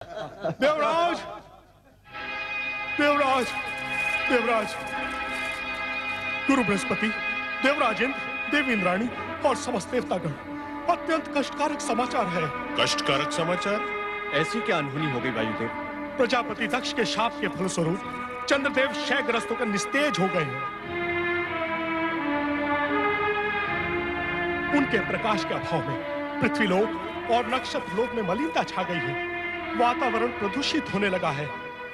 देवराज, देवराज, देवराज, गुरु बृहस्पति, देवराज इंद्र, देवी इंद्राणी और समस्त देवतागण, अत्यंत कष्टकारक समाचार है। कष्टकारक समाचार? ऐसी क्या अनहोनी हो गई वायुदेव? प्रजापति दक्ष के शाप के फलस्वरूप चंद्रदेव क्षयग्रस्त होकर निस्तेज हो गए हैं। उनके प्रकाश के अभाव में पृथ्वीलोक और नक्षत्र लोक में मलिनता छा गई है। वातावरण प्रदूषित होने लगा है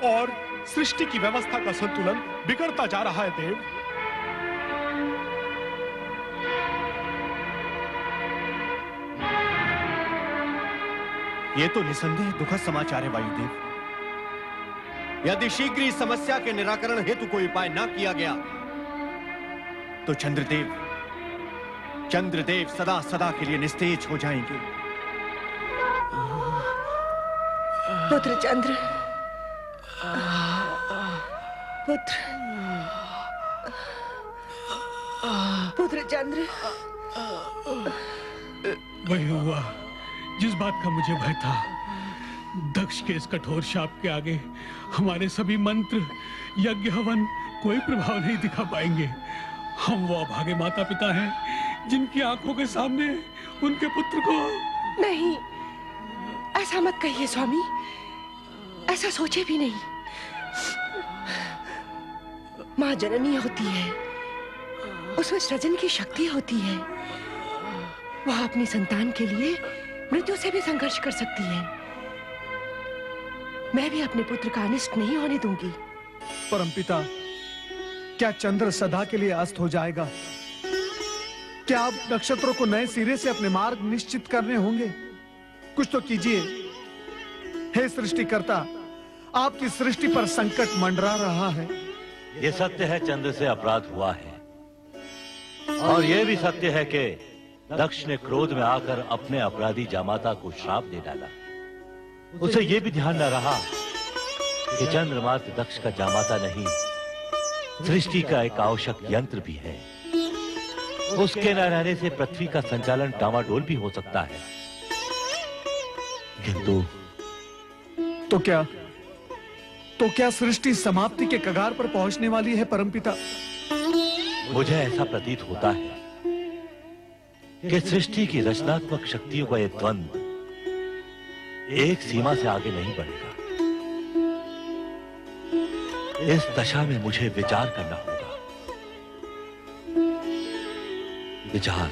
और सृष्टि की व्यवस्था का संतुलन बिगड़ता जा रहा है। देव, ये तो निसंदेह दुखद समाचार है वायुदेव। यदि शीघ्र इस समस्या के निराकरण हेतु कोई उपाय न किया गया तो चंद्रदेव सदा सदा के लिए निस्तेज हो जाएंगे। पुत्र चंद्र, पुत्र चंद्र, वही हुआ जिस बात का मुझे भय था। दक्ष के इस कठोर शाप के आगे हमारे सभी मंत्र, यज्ञ, हवन कोई प्रभाव नहीं दिखा पाएंगे। हम वो अभागे माता पिता हैं जिनकी आंखों के सामने उनके पुत्र को... नहीं, ऐसा मत कहिए स्वामी, ऐसा सोचे भी नहीं। माँ जननी होती है, उसमें सृजन की शक्ति होती है। वह अपनी संतान के लिए मृत्यु से भी संघर्ष कर सकती है। मैं भी अपने पुत्र का अनिष्ट नहीं होने दूंगी। परमपिता, क्या चंद्र सदा के लिए अस्त हो जाएगा? क्या अब नक्षत्रों को नए सिरे से अपने मार्ग निश्चित करने होंगे? कुछ तो कीजिए। हे सृष्टिकर्ता, आपकी सृष्टि पर संकट मंडरा रहा है। ये सत्य है, चंद्र से अपराध हुआ है। और यह भी सत्य है कि दक्ष ने क्रोध में आकर अपने अपराधी जामाता को श्राप दे डाला। उसे यह भी ध्यान न रहा कि चंद्र मात्र दक्ष का जामाता नहीं, सृष्टि का एक आवश्यक यंत्र भी है। उसके न रहने से पृथ्वी का संचालन डामाडोल भी हो सकता है। किंतु तो क्या सृष्टि समाप्ति के कगार पर पहुंचने वाली है परमपिता? मुझे ऐसा प्रतीत होता है कि सृष्टि की रचनात्मक शक्तियों का यह द्वंद्व एक सीमा से आगे नहीं बढ़ेगा। इस दशा में मुझे विचार करना होगा। विचार।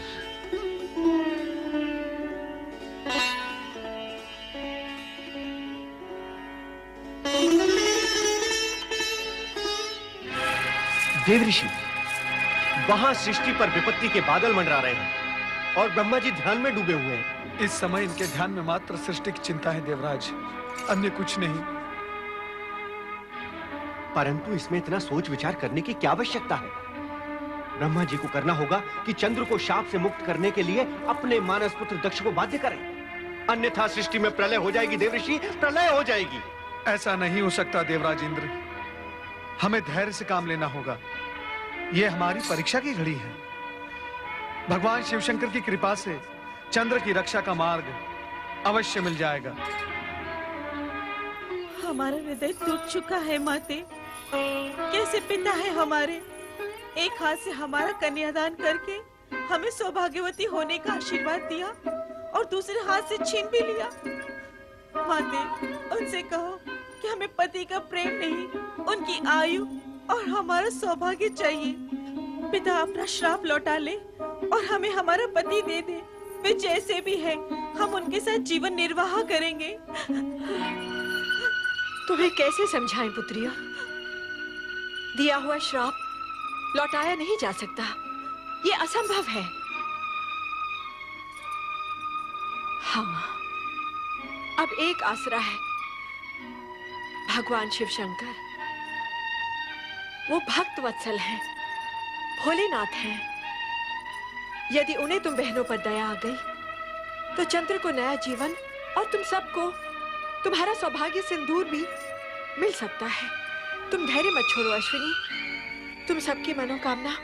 देव ऋषि, वहां सृष्टि पर विपत्ति के बादल मंडरा रहे हैं और ब्रह्मा जी ध्यान में डूबे हुए हैं। इस समय इनके ध्यान में मात्र सृष्टि की चिंता है देवराज, अन्य कुछ नहीं। परंतु इसमें इतना सोच विचार करने की क्या आवश्यकता है? ब्रह्मा जी को करना होगा कि चंद्र को शाप से मुक्त करने के लिए अपने मानस पुत्र दक्ष को बाध्य करें, अन्यथा सृष्टि में प्रलय हो जाएगी। देव ऋषि, प्रलय हो जाएगी। ऐसा नहीं हो सकता देवराज इंद्र, हमें धैर्य से काम लेना होगा। यह हमारी परीक्षा की घड़ी है। भगवान शिवशंकर की कृपा से चंद्र की रक्षा का मार्ग अवश्य मिल जाएगा। हमारा हृदय टूट चुका है माते। कैसे पिता है हमारे, एक हाथ से हमारा कन्यादान करके हमें सौभाग्यवती होने का आशीर्वाद दिया और दूसरे हाथ से छीन भी लिया। माते, उनसे कहो कि हमें पति का प्रेम नहीं, उनकी आयु और हमारा सौभाग्य चाहिए। पिता अपना श्राप लौटा ले और हमें हमारा पति दे दे। वे जैसे भी हैं, हम उनके साथ जीवन निर्वाह करेंगे। तुम्हें कैसे समझाएं पुत्रिया? दिया हुआ श्राप लौटाया नहीं जा सकता, ये असंभव है। हाँ, अब एक आसरा है, भगवान शिव शंकर। वो भक्त वत्सल हैं, भोलेनाथ हैं। यदि उन्हें तुम बहनों पर दया आ गई तो चंद्र को नया जीवन और तुम सबको तुम्हारा सौभाग्य सिंदूर भी मिल सकता है। तुम धैर्य मत छोड़ो अश्विनी, तुम सबकी मनोकामना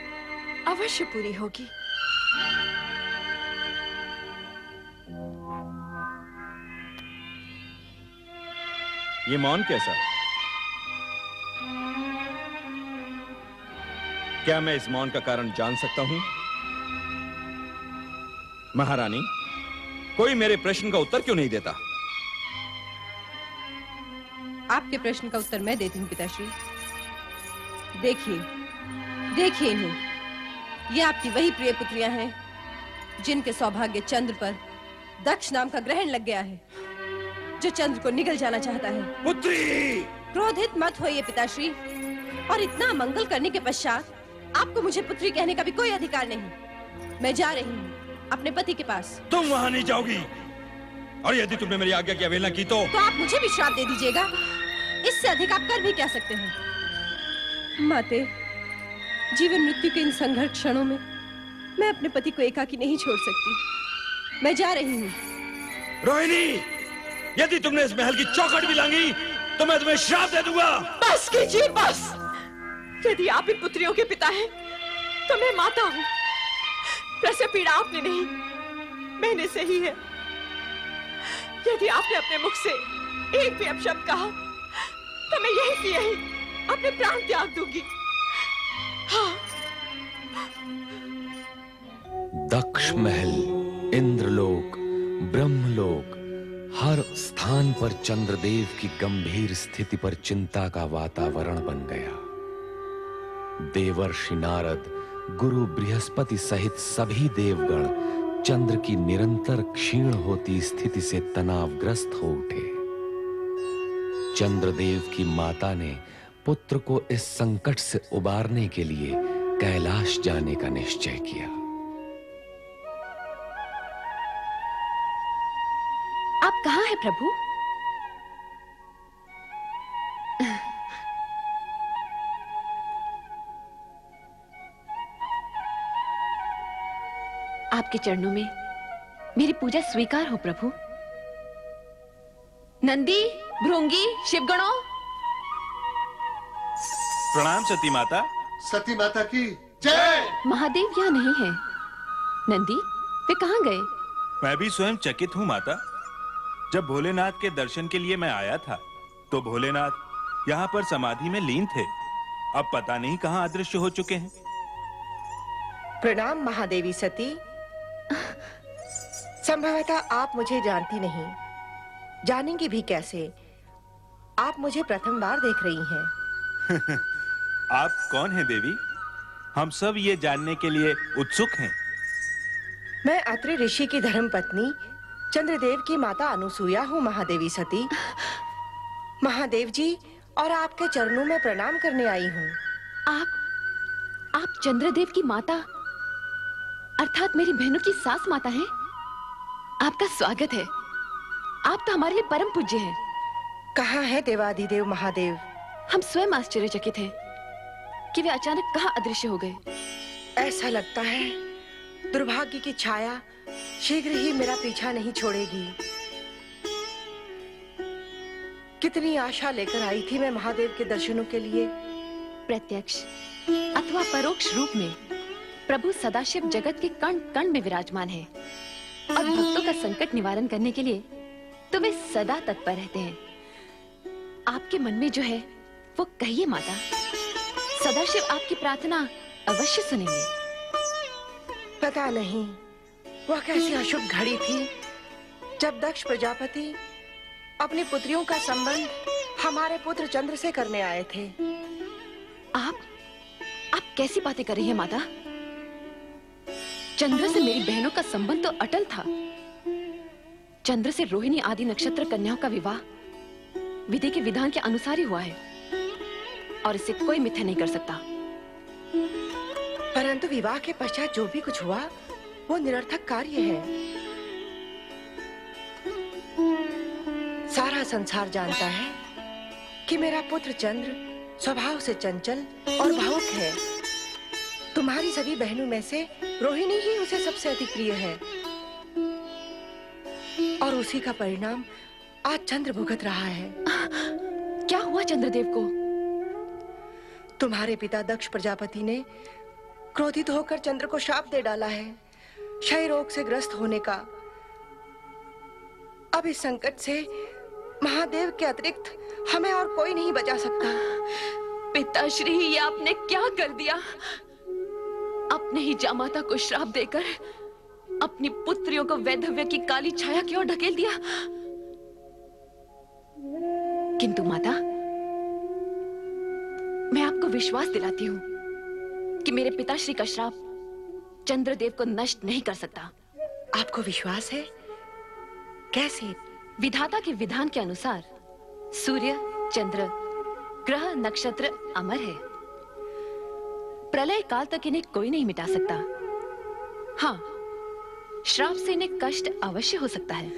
अवश्य पूरी होगी। ये मौन कैसा? क्या मैं इस मौन का कारण जान सकता हूं? महारानी, कोई मेरे प्रश्न का उत्तर क्यों नहीं देता? आपके प्रश्न का उत्तर मैं देती हूँ पिताश्री। देखिए, देखिए इन्हें। ये आपकी वही प्रिय पुत्रियां हैं जिनके सौभाग्य चंद्र पर दक्ष नाम का ग्रहण लग गया है, जो चंद्र को निगल जाना चाहता है। पुत्री! क्रोधित मत होइए पिताश्री, और इतना मंगल करने के पश्चात आपको मुझे पुत्री कहने का भी कोई अधिकार नहीं। मैं जा रही हूँ अपने पति के पास। तुम वहां नहीं जाओगी, और यदि तुमने मेरी आज्ञा की अवहेलना की तो आप मुझे भी श्राप दे दीजिएगा। इससे अधिक आप कर भी क्या सकते हैं? माते, जीवन मृत्यु के इन संघर्ष क्षणों में मैं अपने पति को एकाकी नहीं छोड़ सकती। मैं जा रही हूँ। रोहिणी, यदि तुमने इस महल की चौखट भी लांगी तो मैं तुम्हें श्राप दे दूंगा। बस कीजिए, बस। यदि आप इन पुत्रियों के पिता हैं, तो मैं माता हूँ। प्रसव पीड़ा आपने नहीं, मैंने सही है। यदि आपने अपने मुख से एक भी अपशब्द कहा, तो मैं यही से यही अपने प्राण त्याग दूंगी। हाँ। दक्ष महल, इंद्रलोक, ब्रह्मलोक, हर स्थान पर चंद्रदेव की गंभीर स्थिति पर चिंता का वातावरण बन गया। देवर्षि नारद, गुरु बृहस्पति सहित सभी देवगण चंद्र की निरंतर क्षीण होती स्थिति से तनावग्रस्त हो उठे। चंद्रदेव की माता ने पुत्र को इस संकट से उबारने के लिए कैलाश जाने का निश्चय किया। आप कहाँ हैं प्रभु? आपके चरणों में मेरी पूजा स्वीकार हो प्रभु। नंदी, भृंगी, शिवगणों, प्रणाम सती माता। सती माता की जय। महादेव यहाँ नहीं है। नंदी, वे कहाँ गए? मैं भी स्वयं चकित हूँ माता। जब भोलेनाथ के दर्शन के लिए मैं आया था, तो भोलेनाथ यहाँ पर समाधि में लीन थे। अब पता नहीं कहाँ अदृश्य हो चुके हैं। प्रणाम महादेवी सती। संभवतः आप मुझे जानती नहीं, जानेंगी भी कैसे? आप मुझे प्रथम बार देख रही हैं। आप कौन हैं देवी? हम सब ये जानने के लिए उत्सुक हैं। मैं अत्रि ऋषि की धर्मपत्नी चंद्रदेव की माता अनुसूया हूँ महादेवी सती। महादेव जी और आपके चरणों में प्रणाम करने आई हूँ। आप चंद्रदेव की माता अर्थात मेरी बहनों की सास माता हैं? आपका स्वागत है। आप तो हमारे लिए परम पूज्य हैं। कहाँ है देवाधिदेव महादेव? हम स्वयं आश्चर्यचकित हैं कि वे अचानक कहाँ अदृश्य हो गए। ऐसा लगता है दुर्भाग्य की छाया शीघ्र ही मेरा पीछा नहीं छोड़ेगी। कितनी आशा लेकर आई थी मैं महादेव के दर्शनों के लिए। प्रत्यक्ष अथवा परोक्ष रूप में प्रभु सदाशिव जगत के कण कण में विराजमान है और भक्तों का संकट निवारण करने के लिए तो वे सदा तत्पर रहते हैं। आपके मन में जो है वो कहिए माता। सदाशिव आपकी प्रार्थना अवश्य सुनेंगे। पता नहीं वह कैसी अशुभ घड़ी थी जब दक्ष प्रजापति अपनी पुत्रियों का संबंध हमारे पुत्र चंद्र से करने आए थे। आप कैसी बातें कर रही हैं माता? चंद्र से मेरी बहनों का संबंध तो अटल था। चंद्र से रोहिणी आदि नक्षत्र कन्याओं का विवाह विधि के विधान के अनुसार ही हुआ है और इसे कोई मिथ्या नहीं कर सकता। परंतु विवाह के पश्चात जो भी कुछ हुआ वो निरर्थक कार्य है। सारा संसार जानता है कि मेरा पुत्र चंद्र स्वभाव से चंचल और भावुक है। तुम्हारी सभी बहनों में से रोहिणी ही उसे सबसे अधिक प्रिय है और उसी का परिणाम आज चंद्र भुगत रहा है। क्या हुआ चंद्रदेव को? तुम्हारे पिता दक्ष प्रजापति ने क्रोधित होकर चंद्र को शाप दे डाला है, क्षय रोग से ग्रस्त होने का। अब इस संकट से महादेव के अतिरिक्त हमें और कोई नहीं बचा सकता। पिताश्री, ये आपने क्या कर दिया? अपने ही जामाता को श्राप देकर अपनी पुत्रियों को वैधव्य की काली छाया की ओर ढकेल दिया। किंतु माता, मैं आपको विश्वास दिलाती हूँ कि मेरे पिताश्री का श्राप चंद्रदेव को नष्ट नहीं कर सकता। आपको विश्वास है? कैसे? विधाता के विधान के अनुसार सूर्य, चंद्र, ग्रह, नक्षत्र अमर है। प्रलय काल तक इन्हें कोई नहीं मिटा सकता। हाँ, श्राप से इन्हें कष्ट अवश्य हो सकता है।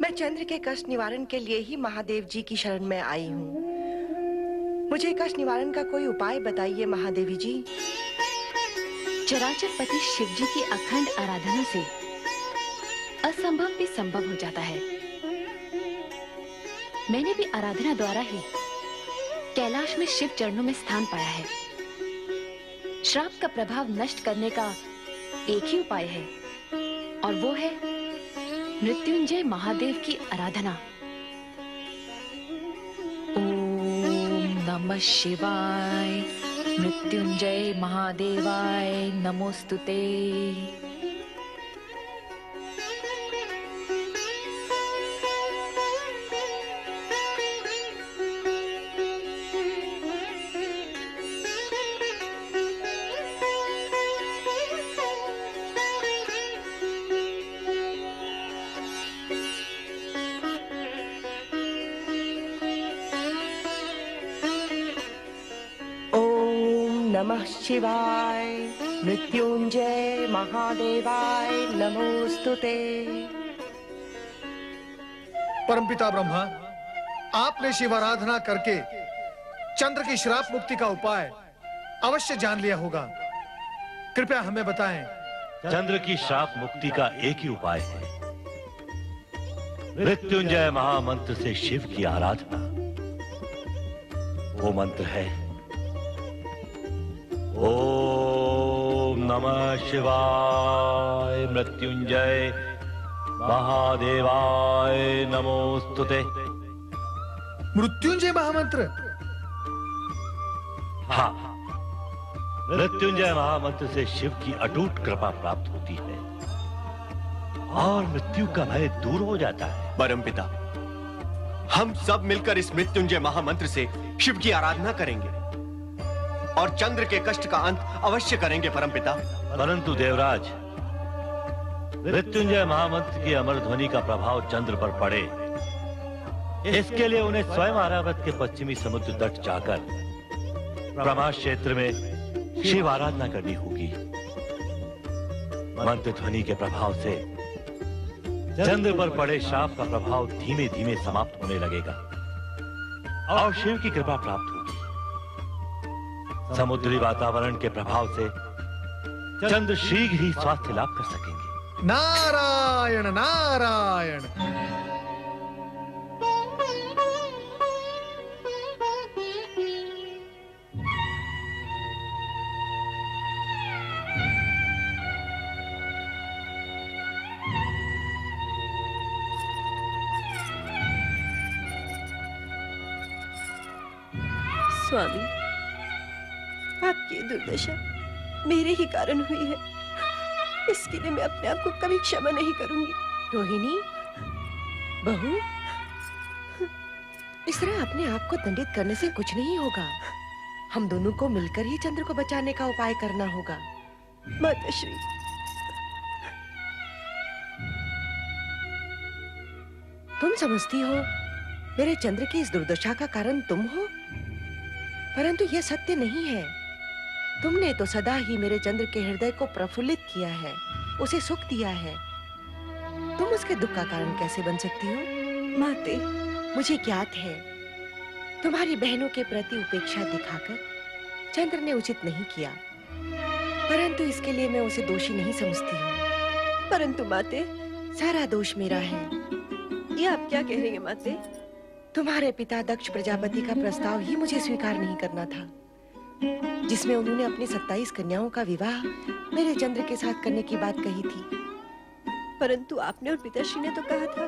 मैं चंद्र के कष्ट निवारण के लिए ही महादेव जी की शरण में आई हूँ। मुझे कष्ट निवारण का कोई उपाय बताइए महादेवी जी। चराचर पति शिव जी की अखंड आराधना से असंभव भी संभव हो जाता है। मैंने भी आराधना द्वारा ही कैलाश में शिव चरणों में स्थान पाया है। श्राप का प्रभाव नष्ट करने का एक ही उपाय है, और वो है मृत्युंजय महादेव की आराधना। ओम नमः शिवाय, मृत्युंजय महादेवाय नमोस्तुते। नमः शिवाय, मृत्युंजय महादेवाय नमोस्तुते। परमपिता ब्रह्मा, आपने शिव आराधना करके चंद्र की श्राप मुक्ति का उपाय अवश्य जान लिया होगा। कृपया हमें बताएं। चंद्र की श्राप मुक्ति का एक ही उपाय है, मृत्युंजय महामंत्र से शिव की आराधना। वो मंत्र है ओम नमः शिवाय, मृत्युंजय महादेवाय नमोस्तुते। मृत्युंजय महामंत्र? हाँ, मृत्युंजय महामंत्र से शिव की अटूट कृपा प्राप्त होती है और मृत्यु का भय दूर हो जाता है। परमपिता, हम सब मिलकर इस मृत्युंजय महामंत्र से शिव की आराधना करेंगे और चंद्र के कष्ट का अंत अवश्य करेंगे परमपिता। परंतु देवराज, मृत्युंजय महामंत्र की अमर ध्वनि का प्रभाव चंद्र पर पड़े, इसके लिए उन्हें स्वयं आर्यावर्त के पश्चिमी समुद्र तट जाकर ब्रह्मास्त्र क्षेत्र में शिव आराधना करनी होगी। मंत्र ध्वनि के प्रभाव से चंद्र पर पड़े श्राप का प्रभाव धीमे धीमे समाप्त होने लगेगा और शिव की कृपा प्राप्त होगी। समुद्री वातावरण के प्रभाव से चंद्र शीघ्र ही स्वास्थ्य लाभ कर सकेंगे। नारायण नारायण। स्वामी, आपकी ये दुर्दशा मेरे ही कारण हुई है। इसके लिए मैं अपने आप को कभी क्षमा नहीं करूंगी। रोहिणी, बहू, इस तरह अपने आप को दंडित करने से कुछ नहीं होगा। हम दोनों को मिलकर ही चंद्र को बचाने का उपाय करना होगा। माताश्री, तुम समझती हो मेरे चंद्र की इस दुर्दशा का कारण तुम हो, परंतु यह सत्य नहीं है। तुमने तो सदा ही मेरे चंद्र के हृदय को प्रफुल्लित किया है, उसे सुख दिया है। तुम उसके दुख का कारण कैसे बन सकती हो? माते, मुझे ज्ञात है तुम्हारी बहनों के प्रति उपेक्षा दिखाकर चंद्र ने उचित नहीं किया, परंतु इसके लिए मैं उसे दोषी नहीं समझती हूँ। परंतु माते, सारा दोष मेरा है। ये आप क्या कह रही हैं माते? तुम्हारे पिता दक्ष प्रजापति का प्रस्ताव ही मुझे स्वीकार नहीं करना था, जिसमें उन्होंने अपनी 27 कन्याओं का विवाह मेरे चंद्र के साथ करने की बात कही थी। परंतु आपने और पिताश्री ने तो कहा था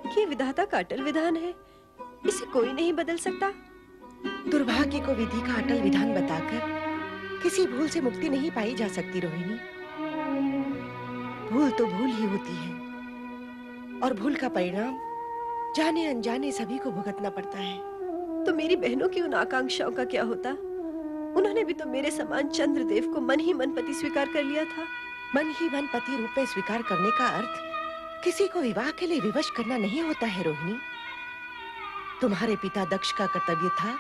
कि विधाता का अटल विधान है इसे कोई नहीं बदल सकता। दुर्भाग्य को विधि का अटल विधान बताकर किसी भूल से मुक्ति नहीं पाई जा सकती रोहिणी। भूल तो भूल ही होती है और भूल का परिणाम जाने अनजाने सभी को भुगतना पड़ता है। तो मेरी बहनों की उन आकांक्षाओं का क्या होता? उन्होंने भी तो मेरे समान चंद्रदेव को मन ही मन पति स्वीकार कर लिया था। मन ही मन पति रूप में स्वीकार करने का अर्थ किसी को विवाह के लिए विवश करना नहीं होता है रोहिणी। तुम्हारे पिता दक्ष का कर्तव्य था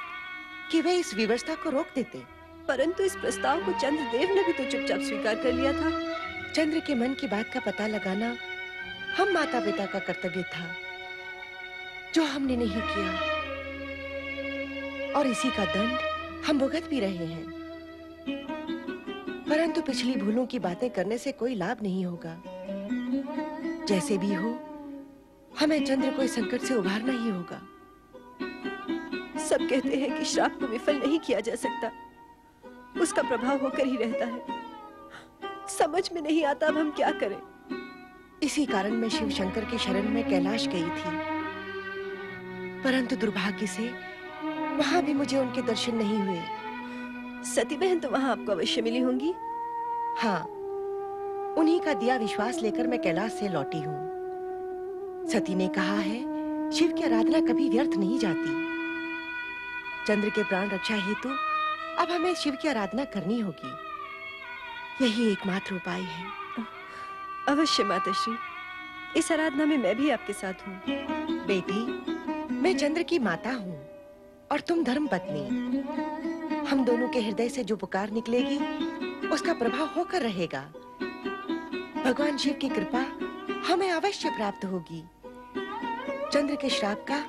कि वे इस विवशता को रोक देते, परंतु इस प्रस्ताव को चंद्रदेव ने भी तो चुपचाप स्वीकार कर लिया था। चंद्र के मन की बात का पता लगाना हम माता पिता का कर्तव्य था, जो हमने नहीं किया, और इसी का दंड हम भुगत भी रहे हैं। परंतु पिछली भूलों की बातें करने से कोई लाभ नहीं होगा। जैसे भी हो, हमें चंद्र को इस संकट से उभारना ही होगा। सब कहते हैं कि श्राप को विफल नहीं किया जा सकता, उसका प्रभाव होकर ही रहता है। समझ में नहीं आता अब हम क्या करें। इसी कारण मैं शिव शंकर की शरण में कैलाश गई थी, परंतु दुर्भाग्य से वहां भी मुझे उनके दर्शन नहीं हुए। सती बहन तो वहां आपको अवश्य मिली होंगी। हाँ, उन्हीं का दिया विश्वास लेकर मैं कैलाश से लौटी हूँ। सती ने कहा है, शिव की आराधना कभी व्यर्थ नहीं जाती। चंद्र के प्राण रक्षा हेतु अब हमें शिव की आराधना करनी होगी। यही एकमात्र उपाय है। अवश्य माताश्री, इस आराधना में मैं भी आपके साथ हूँ। बेटी, मैं चंद्र की माता हूँ और तुम धर्म पत्नी। हम दोनों के हृदय से जो पुकार निकलेगी उसका प्रभाव होकर रहेगा। भगवान शिव की कृपा हमें अवश्य प्राप्त होगी। चंद्र के श्राप का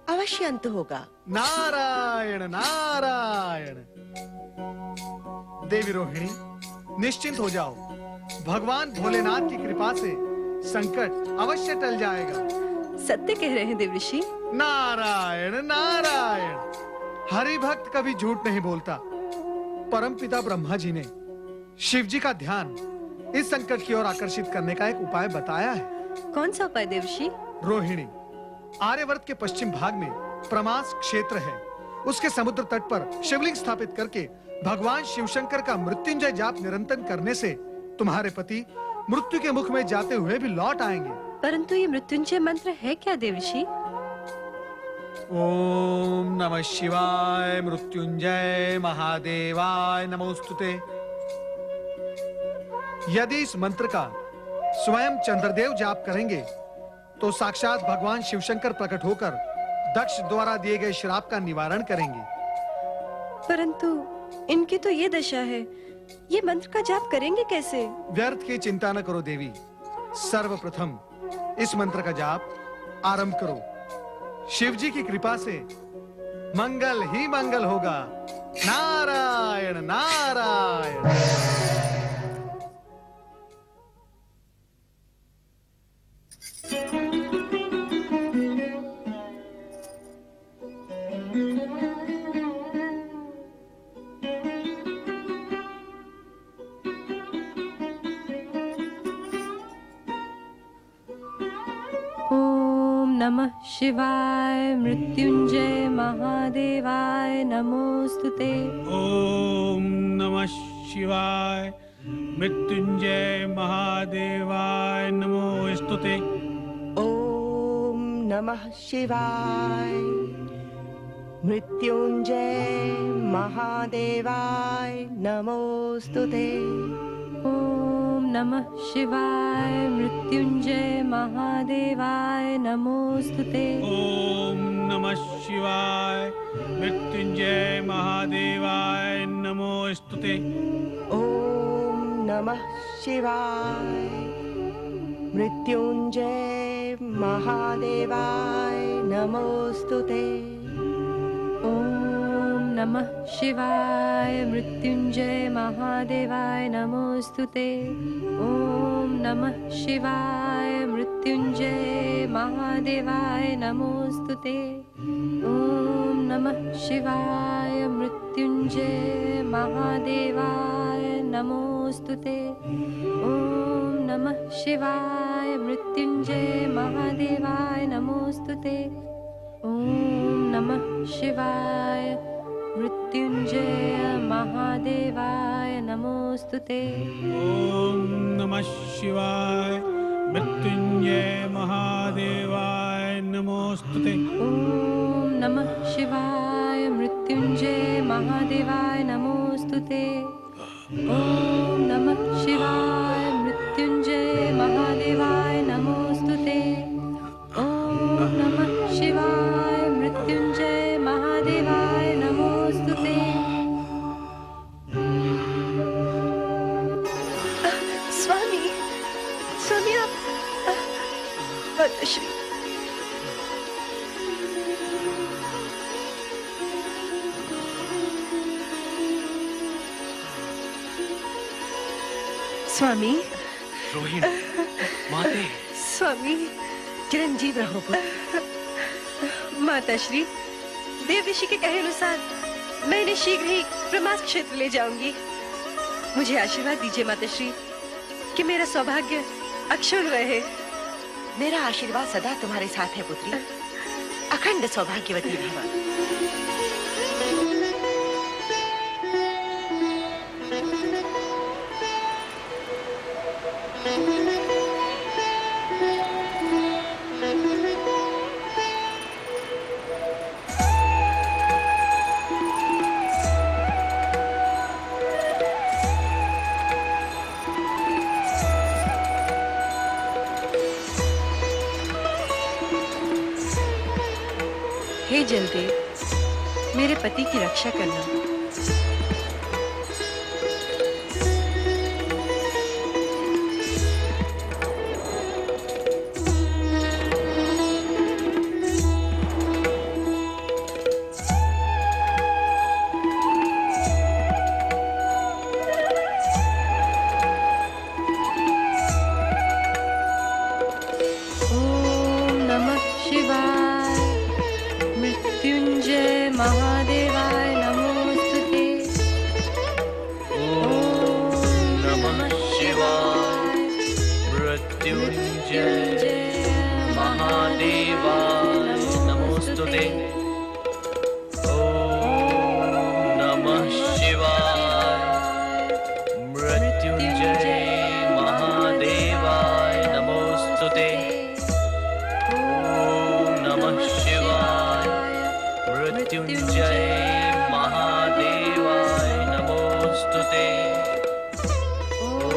अवश्य अंत होगा। नारायण नारायण। देवी रोहिणी, निश्चिंत हो जाओ। भगवान भोलेनाथ की कृपा से संकट अवश्य टल जाएगा। सत्य कह रहे हैं देवऋषि। नारायण नारायण। हरि भक्त कभी झूठ नहीं बोलता। परम पिता ब्रह्मा जी ने शिव जी का ध्यान इस संकट की ओर आकर्षित करने का एक उपाय बताया है। कौन सा उपाय देवऋषि? रोहिणी, आर्यवर्त के पश्चिम भाग में प्रमास क्षेत्र है। उसके समुद्र तट पर शिवलिंग स्थापित करके भगवान शिवशंकर का मृत्युंजय जाप निरंतर करने से तुम्हारे पति मृत्यु के मुख में जाते हुए भी लौट आएंगे। परंतु ये मृत्युंजय मंत्र है क्या देवऋषि? ओम नमः शिवाय मृत्युंजय महादेवाय नमोस्तुते। यदि इस मंत्र का स्वयं चंद्रदेव जाप करेंगे तो साक्षात भगवान शिवशंकर प्रकट होकर दक्ष द्वारा दिए गए श्राप का निवारण करेंगे। परंतु इनकी तो ये दशा है, ये मंत्र का जाप करेंगे कैसे? व्यर्थ की चिंता न करो देवी। सर्वप्रथम इस मंत्र का जाप आरंभ करो। शिव जी की कृपा से मंगल ही मंगल होगा। नारायण नारायण। नमः शिवाय मृत्युंजय महादेवाय नमोस्तुते। ओम नमः शिवाय मृत्युंजय महादेवाय नमोस्तुते। ओम नमः शिवाय मृत्युंजय महादेवाय नमोस्तुते। ओम नमः शिवाय मृत्युंजय महादेवाय नमोस्तुते। ओम नमः शिवाय मृत्युंजय महादेवाय नमोस्तुते। ओम नमः शिवाय मृत्युंजय महादेवाय नमोस्तुते। ओम नमः शिवाय मृत्युंजय महादेवाय नमोस्तुते। ओम नमः शिवाय मृत्युंजय महादेवाय नमोस्तुते। ओम नमः शिवाय मृत्युंजय महादेवाय नमोस्तुते। ओम नमः शिवाय मृत्युंजय महादेवाय नमोस्तुते। ओम नमः शिवाय मृत्युंजय महादेवाय नमोस्तुते। ओम नमः शिवाय मृत्युंजय महादेवाय नमोस्तुते। ओम नमः शिवाय मृत्युंजय महादेवाय नमोस्तुते। ओम नमः शिवाय मृत्युंजय महादेवाय नमोस्तुते। ओम नमः शिवाय मृत्युंजय महादेवाय नमोस्तुते। स्वामी, स्वामी आप माताश्री, स्वामी, रोहिणी, माते। स्वामी, चिरंजीव रहो पुत्र। माताश्री, देव ऋषि के कहे अनुसार मैं इन्हें शीघ्र ही ब्रह्मास्त्र क्षेत्र ले जाऊंगी। मुझे आशीर्वाद दीजिए माताश्री कि मेरा सौभाग्य अक्षुण्ण रहे। मेरा आशीर्वाद सदा तुम्हारे साथ है पुत्री। अखंड सौभाग्यवती भव। हे जलदेव, मेरे पति की रक्षा करना। ओम नमः शिवाय मृत्युंजय महादेवाय नमोस्तुते। ओम नमः शिवाय मृत्युंजय महादेवाय नमोस्तुते। ओम नमः शिवाय मृत्युंजय महादेवाय नमोस्तुते। ओम नमः शिवाय मृत्युंजय महादेवाय नमोस्तुते।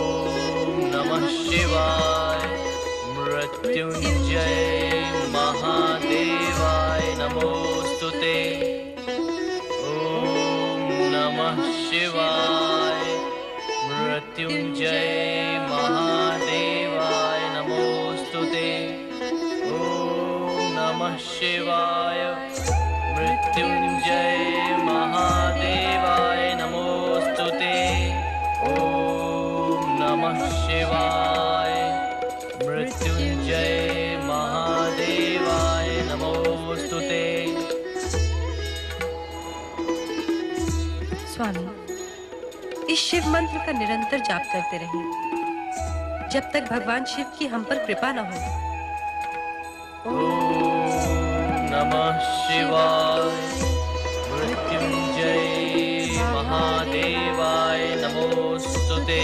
ओम नमः शिवाय मृत्युंजय महादेवाय नमोस्तुते। ओम नमः शिवाय मृत्युंजय महादेवाय नमोस्तुते। ओम नमः शिवाय मृत्युंजय महादेवाय नमोस्तुते। ओम नमः शिवाय मृत्युंजय महादेवाय नमोस्तुते। स्वामी, इस शिव मंत्र का निरंतर जाप करते रहें जब तक भगवान शिव की हम पर कृपा न हो। नमः शिवाय मृत्युंजय महादेवाय नमोस्तुते।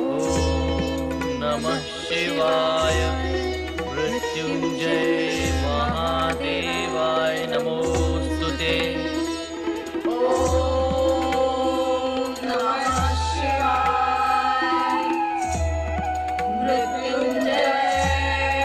ओम नमः शिवाय मृत्युंजय महादेवाय नमोस्तुते। ओम नमः शिवाय मृत्युंजय महादेवाय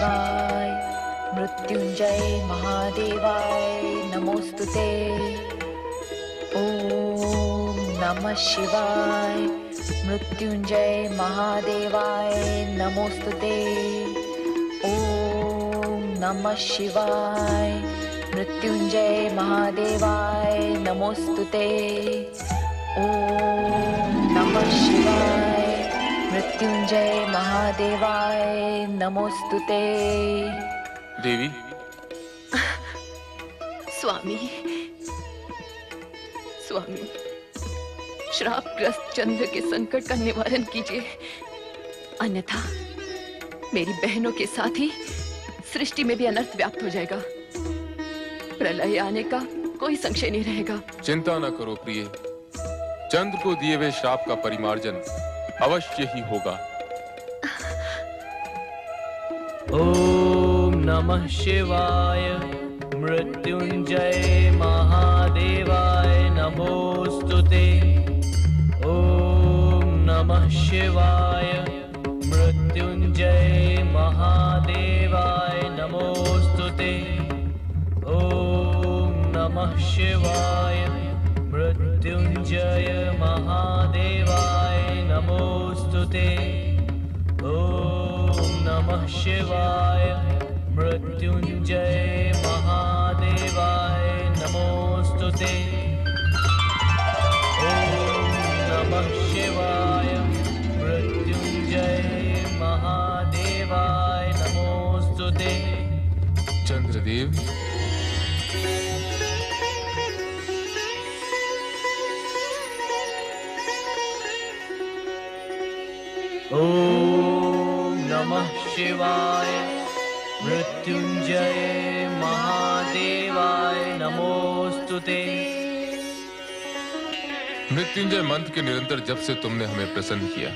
शिवाय मृत्युंजय महादेवाय नमोस्तुते। ओम नमः शिवाय मृत्युंजय महादेवाय नमोस्तुते। ओम नमः शिवाय मृत्युंजय महादेवाय नमोस्तुते। ओम नमः शिवाय मृत्युंजय महादेवाय नमोस्तुते। देवी, स्वामी, स्वामी, श्रापग्रस्त चंद्र के संकट का निवारण कीजिए, अन्यथा मेरी बहनों के साथ ही सृष्टि में भी अनर्थ व्याप्त हो जाएगा। प्रलय आने का कोई संशय नहीं रहेगा। चिंता न करो प्रिय, चंद्र को दिए हुए श्राप का परिमार्जन अवश्य ही होगा। ओम नमः शिवाय मृत्युंजय महादेवाय नमोस्तुते। ओम नमः शिवाय मृत्युंजय महादेवाय नमोस्तुते। ओम नमः शिवाय मृत्युंजय महादेवाय नमोस्तुते। ओम नमः शिवाय मृत्युंजय महादेवाय नमोस्तुते। ओम नमः शिवाय मृत्युंजय महादेवाय नमोस्तुते। चंद्रदेव, ओम नमः शिवाय मृत्युंजय महादेवाय नमोस्तुते। मृत्युंजय मंत्र के निरंतर जप से तुमने हमें प्रसन्न किया,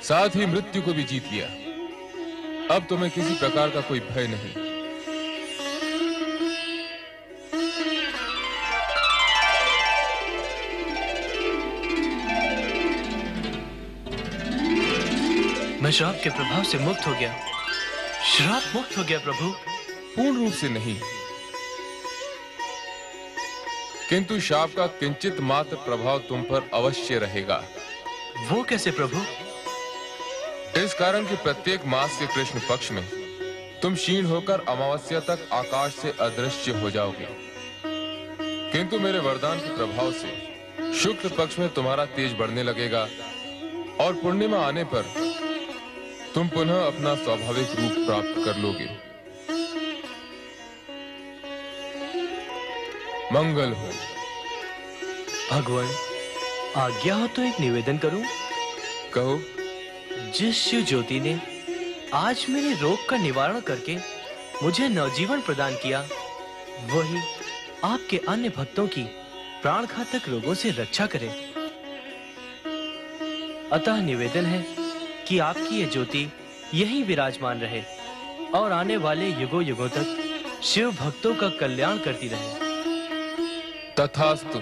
साथ ही मृत्यु को भी जीत लिया। अब तुम्हें किसी प्रकार का कोई भय नहीं। मैं श्राप के प्रभाव से मुक्त हो गया। श्राप मुक्त हो गया प्रभु। पूर्ण रूप से नहीं, किंतु शाप का किंचित मात्र प्रभाव तुम पर अवश्य रहेगा। वो कैसे प्रभु? इस कारण कि प्रत्येक मास के कृष्ण पक्ष में तुम क्षीण होकर अमावस्या तक आकाश से अदृश्य हो जाओगे, किंतु मेरे वरदान के प्रभाव से शुक्ल पक्ष में तुम्हारा तेज बढ़ने लगेगा और पूर्णिमा आने पर तुम पुनः अपना स्वाभाविक रूप प्राप्त कर लोगे। मंगल हो। भगवान, आज्ञा हो तो एक निवेदन करूं? कहो। जिस शिव ज्योति ने आज मेरे रोग का निवारण करके मुझे नवजीवन प्रदान किया, वही आपके अन्य भक्तों की प्राण घातक रोगों से रक्षा करे। अतः निवेदन है कि आपकी ये ज्योति यहीं विराजमान रहे और आने वाले युगों युगों तक शिव भक्तों का कल्याण करती रहे। तथास्तु।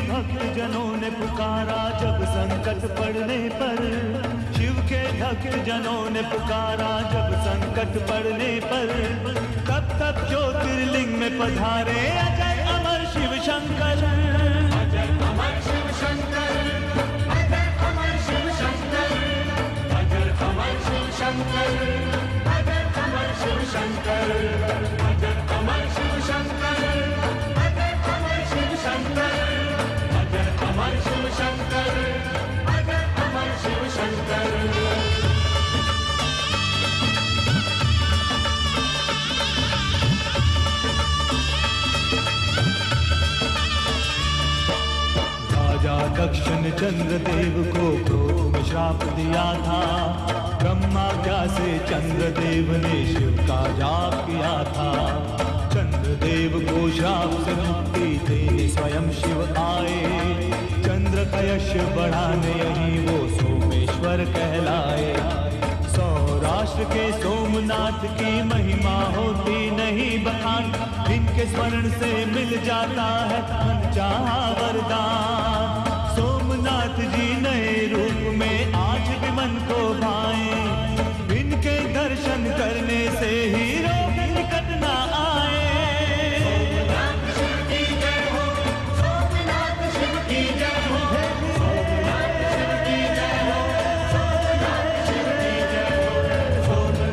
भक्त जनों ने पुकारा जब संकट पड़ने पर, शिव के भक्त जनों ने पुकारा जब संकट पड़ने पर, तब तब ज्योतिर्लिंग में पधारे अजय अमर शिव शंकर। अजय अमर शिव शंकर, अजय अमर शिव शंकर, अजय अमर शिव शंकर, अजय अमर शिव शंकर, अजय अमर शिव शंकर, अजय अमर शिव शंकर, अमर शिव शंकर, अजय अमर शिव शंकर। राजा दक्ष ने चंद्रदेव को क्रोध में श्राप दिया था। ब्रह्माज्ञा से चंद्रदेव ने शिव का जाप किया था। चंद्रदेव को श्राप से मुक्ति देने स्वयं शिव आए। चंद्र कह यश बढ़ाने यही वो सोमेश्वर कहलाए। सौराष्ट्र के सोमनाथ की महिमा होती नहीं बखान, इनके स्मरण से मिल जाता है मनचाहा वरदान।